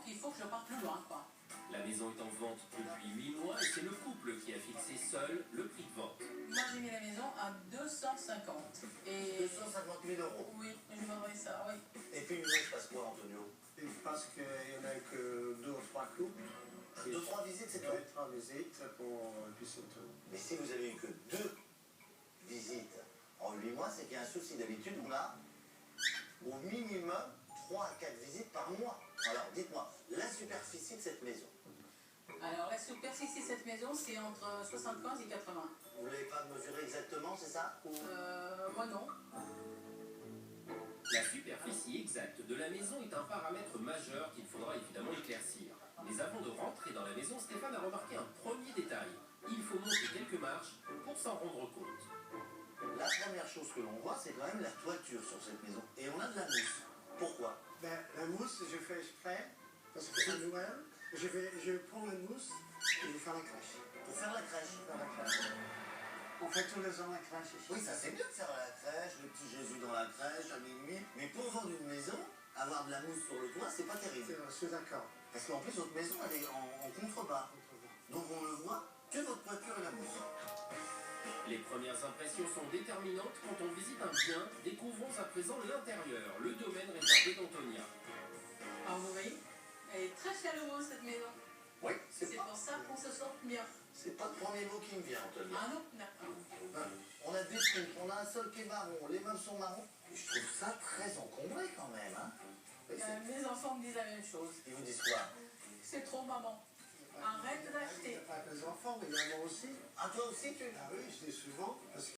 il faut que je parte plus loin, quoi. La maison est en vente depuis 8 mois et c'est le couple qui a fixé seul le prix de vente. Moi, j'ai mis la maison à 250. Et 250 000 euros. oui, je vendrais ça, oui. Et puis, il se passe quoi, Antonio? Parce qu'il n'y en a que 2 ou 3 couples. 2 ou 3 visites, c'est tout? 2 ou 3 visites, et puis c'est tout. Mais si vous avez eu que 2 visites en 8 mois, c'est qu'il y a un souci. D'habitude, on a au minimum 3 à 4 visites par mois. Alors, dites-moi, la superficie de cette maison, Alors, la superficie de cette maison, c'est entre 75 et 80. vous ne l'avez pas mesuré exactement, c'est ça? Moi non. La superficie exacte de la maison est un paramètre majeur qu'il faudra évidemment éclaircir. Mais avant de rentrer dans la maison, Stéphane a remarqué un premier détail. Il faut monter quelques marches pour s'en rendre compte. La première chose que l'on voit, c'est quand même la toiture sur cette maison. Et on a de la mousse. Pourquoi? Ben, la mousse, je fais exprès, parce que c'est Noël. Je prends la mousse et je fais la crèche. Pour faire la crèche. Faire la crèche. On fait tous les ans la crèche ici. Oui, ça c'est bien de faire la crèche, le petit Jésus dans la crèche, à minuit. Mais pour vendre une maison, avoir de la mousse sur le toit, c'est pas terrible. Je suis d'accord. Parce qu'en plus, votre maison, elle est en contrebas. Donc on ne voit que votre toiture et la mousse. Les premières impressions sont déterminantes quand on visite un bien. Découvrons à présent l'intérieur, le domaine réservé d'Antonia. Alors, vous voyez, elle est très chaleureuse, cette maison. Oui, C'est pour ça qu'on se sent bien. c'est pas le premier mot qui me vient, Antonia. Ah non, d'accord. On a des trucs, on a un sol qui est marron, les meubles sont marrons. Et je trouve ça très encombré quand même. Hein. Mes enfants me disent la même chose. Ils vous disent quoi? C'est trop, maman. Arrête Il d'acheter. n'y a pas que les enfants, mais il y a moi aussi. Ah, toi aussi, tu... Ah oui, je dis souvent, parce